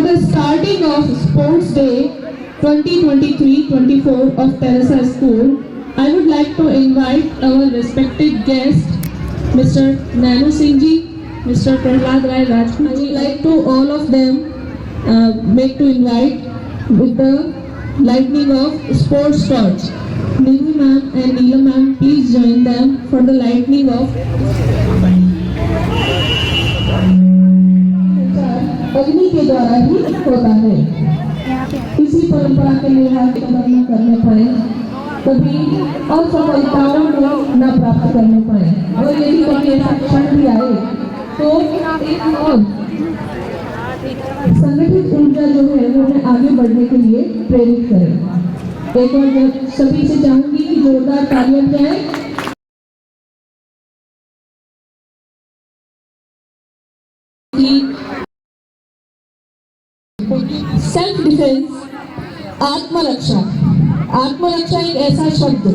the starting of Sports Day 2023-24 of Teresa School, I would like to invite our respected guest, Mr. Nano Singh ji, Mr. Prahlad Rai Rajput. I would like to all of them make to invite with the lightning of sports torch. Neevu ma'am and Neela ma'am, please join them for the lightning of अग्नि के द्वारा ही होता है। इसी परंपरा के लिहाज कदर न करने पाए कभी असफलताओं को न प्राप्त करने पाए, और यदि कभी ऐसा क्षण भी आए तो एक और संगठित ऊर्जा जो है वो हमें आगे बढ़ने के लिए प्रेरित करे। एक बार सभी से चाहूंगी कि जोरदार तालियां बजाएं। सेल्फ डिफेंस, आत्मरक्षा। आत्मरक्षा एक ऐसा शब्द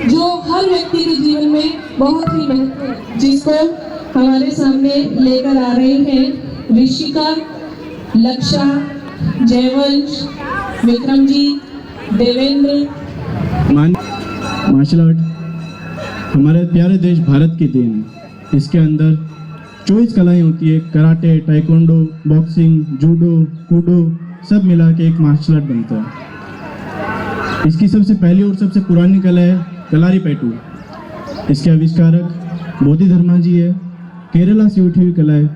जो हर व्यक्ति के जीवन में बहुत ही महत्व है, जिसको हमारे सामने लेकर आ रहे हैं ऋषिका, लक्षा, जयवंश, विक्रम जी, देवेंद्र। मार्शल आर्ट हमारे प्यारे देश भारत की देन है। इसके अंदर 24 कलाएं होती है। Karate, taekwondo, boxing, judo, Koodo सब मिला के एक मार्शल आर्ट बनता है। इसकी सबसे पहली और सबसे पुरानी कला है कलारीपयट्टू। इसके आविष्कारक बोधि धर्मा जी है। केरला से उठी हुई कला है।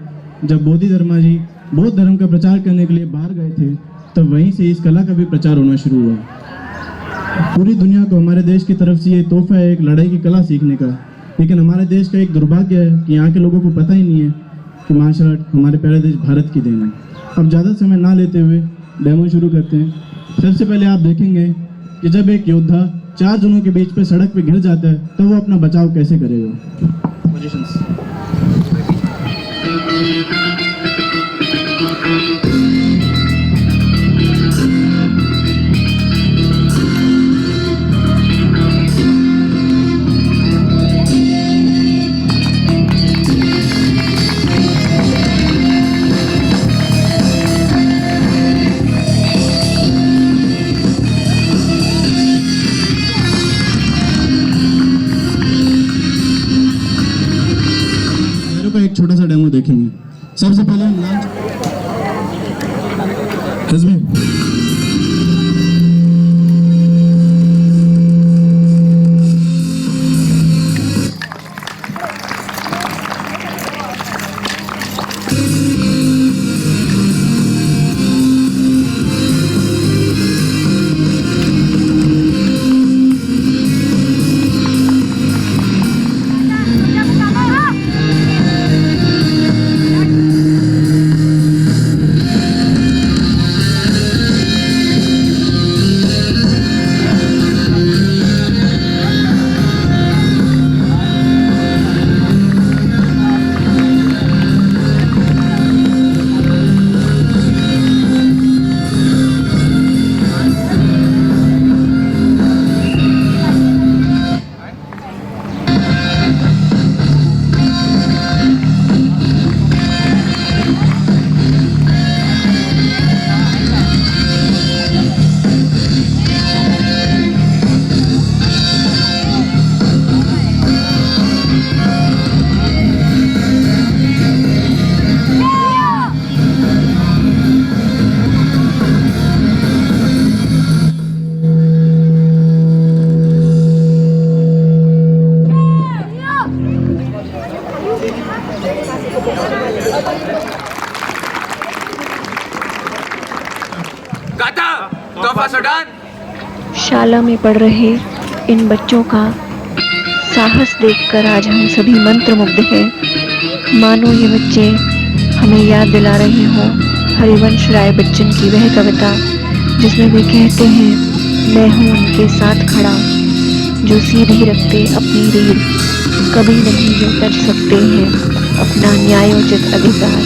जब बोधि धर्मा जी बौद्ध धर्म का प्रचार करने के लिए बाहर गए थे, तब वहीं से इस कला का भी प्रचार होना शुरू हुआ। पूरी दुनिया को हमारे देश की तरफ से ये तोहफा है एक लड़ाई की कला सीखने का। लेकिन हमारे देश का एक दुर्भाग्य है कि यहाँ के लोगों को पता ही नहीं है कि मार्शल आर्ट हमारे प्यारे देश भारत की देन है। अब ज़्यादा समय ना लेते हुए डेमो शुरू करते हैं। सबसे पहले आप देखेंगे कि जब एक योद्धा 4 जनों के बीच पे सड़क पे गिर जाता है तो वो अपना बचाव कैसे करेगा। पोजीशंस। एक छोटा सा डेमो देखेंगे। सबसे पहले हम शाला में पढ़ रहे इन बच्चों का साहस देखकर आज हम सभी मंत्रमुग्ध हैं। मानो ये बच्चे हमें याद दिला रहे हों हरिवंश राय बच्चन की वह कविता जिसमें वे कहते हैं, मैं हूँ उनके साथ खड़ा जो सीधी रखते अपनी रीढ़, कभी नहीं जो कर सकते हैं अपना न्यायोचित अधिकार,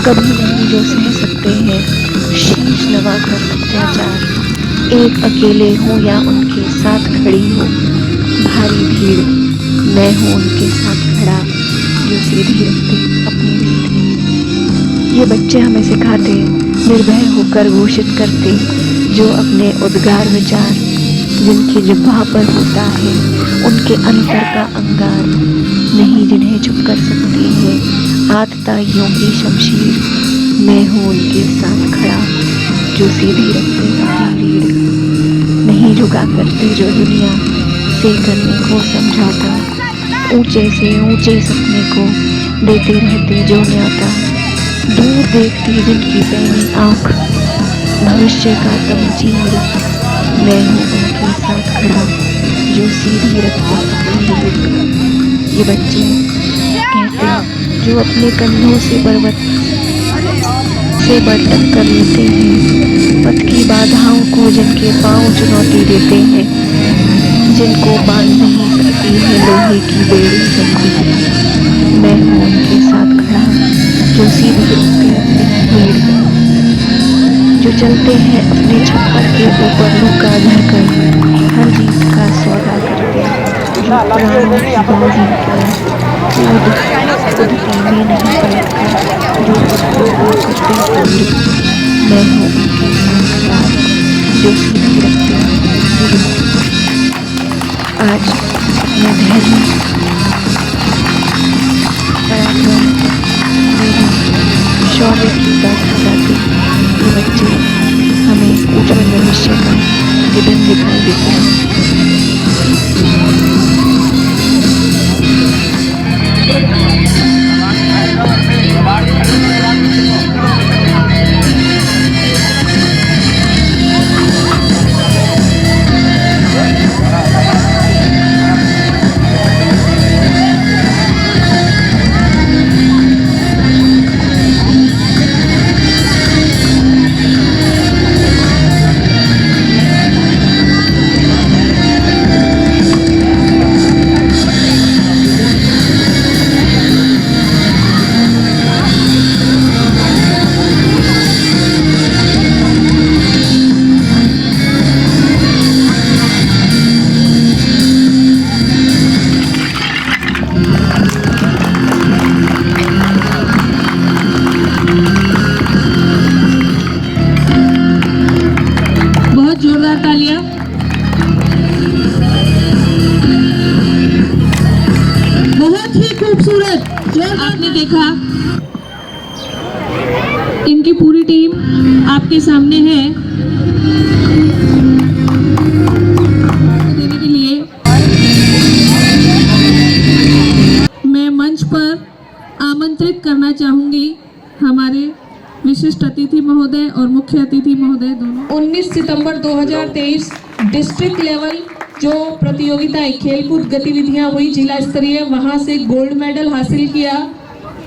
कभी नहीं जो सह सकते हैं शीश नवाकर अत्याचार। एक अकेले हो या उनके साथ खड़ी हो भारी भीड़, मैं हूँ उनके साथ खड़ा जो सीधी रखते अपनी रीढ़। ये बच्चे हमें सिखाते, निर्भय होकर घोषित करते, जो अपने उद्गार विचार जिनकी जिह्वा पर होता है, उनके अंतर का अंगार नहीं जिन्हें चुप कर सकती है आतता यूं ही शमशीर। मैं हूँ उनके साथ खड़ा जो सीधी रखते अपनी रीढ़, नहीं झुका करते जो दुनिया से करने को समझौता, ऊंचे से ऊंचे सपने को देते रहते जो न्योता, दूर देखती जिनकी पैनी आँख भविष्य का तमचीर। मैं हूँ उनके साथ खड़ा जो सीधी रखते अपनी रीढ़। ये बच्चे कहते जो अपने कंधों से पर्वत से बर्तन कर लेते हैं, पथ की बाधाओं को जिनके पांव चुनौती देते हैं, जिनको बांध नहीं सकती है लोहे की बेड़ी जल्दी। मैं हूँ उनके साथ खड़ा जो सीधे रखते अपनी भीड़, जो चलते हैं अपने छप्पर के ऊपर लुका धरकर, हर जीत का सौदा करते, जो प्राणों की बाजी कर खुद में नहीं पलटकर, जो खुद को करते दूर। मैं हूँ उनके साथ खड़ा जो सीधी रखते अपनी रीढ़। आज मैं धैर्य, पराक्रम, मेरी शौर्य की गाथा गाती ये बच्चे हमें उज्ज्वल भविष्य का प्रतिबिंब दिखाई देते हैं। तालियां। बहुत ही खूबसूरत जो आपने देखा, इनकी पूरी टीम आपके सामने है देने के लिए। मैं मंच पर आमंत्रित करना चाहूंगी हमारे विशिष्ट अतिथि महोदय और मुख्य अतिथि महोदय दोनों। 19 सितंबर 2023 डिस्ट्रिक्ट लेवल जो प्रतियोगिताएं खेलकूद गतिविधियां हुई जिला स्तरीय, वहां से गोल्ड मेडल हासिल किया।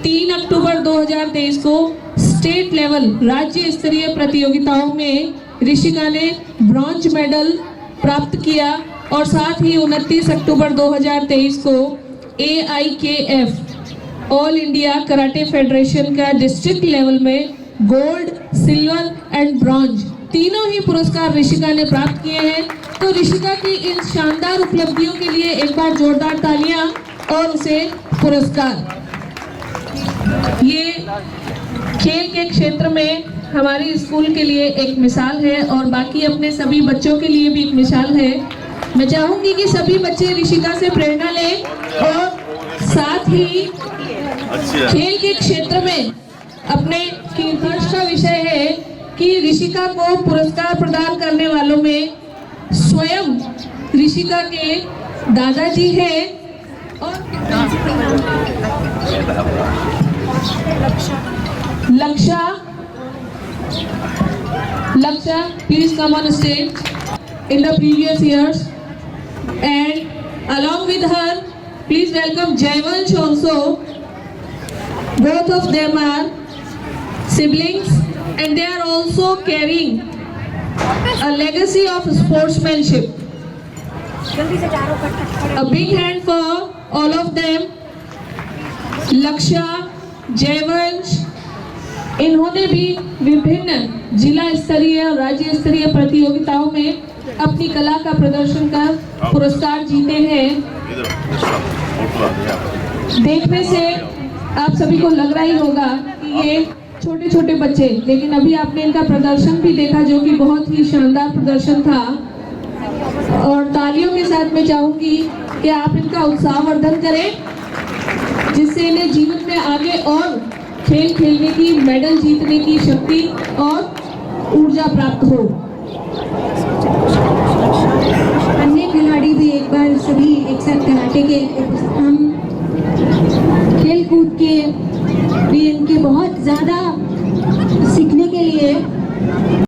3 अक्टूबर 2023 को स्टेट लेवल राज्य स्तरीय प्रतियोगिताओं में ऋषिका ने ब्रॉन्ज मेडल प्राप्त किया और साथ ही 29 अक्टूबर 2023 को AIKF all India karate federation का डिस्ट्रिक्ट लेवल में गोल्ड, सिल्वर एंड ब्रॉन्ज तीनों ही पुरस्कार ऋषिका ने प्राप्त किए हैं। तो ऋषिका की इन शानदार उपलब्धियों के लिए एक बार जोरदार तालियां और उसे पुरस्कार। ये खेल के क्षेत्र में हमारी स्कूल के लिए एक मिसाल है और बाकी अपने सभी बच्चों के लिए भी एक मिसाल है। मैं चाहूंगी कि सभी बच्चे ऋषिका से प्रेरणा लें और साथ ही खेल के क्षेत्र में अपने हर्ष का विषय है कि ऋषिका को पुरस्कार प्रदान करने वालों में स्वयं ऋषिका के दादाजी हैं और Laksha please come on stage in the previous years, and along with her please welcome Jaivansh also. Both of them are siblings and they are also carrying a legacy of sportsmanship. A big hand for all of them. Laksha, Jaivansh, इन्होंने भी विभिन्न जिला स्तरीय और राज्य स्तरीय प्रतियोगिताओं में अपनी कला का प्रदर्शन कर पुरस्कार जीते हैं। देखने से आप सभी को लग रहा ही होगा कि ये छोटे छोटे बच्चे, लेकिन अभी आपने इनका प्रदर्शन भी देखा जो कि बहुत ही शानदार प्रदर्शन था। और तालियों के साथ मैं चाहूंगी कि आप इनका उत्साहवर्धन करें, जिससे इन्हें जीवन में आगे और खेल खेलने की, मेडल जीतने की शक्ति और ऊर्जा प्राप्त हो। अन्य खिलाड़ी भी एक बार सभी एक साथ कराटे के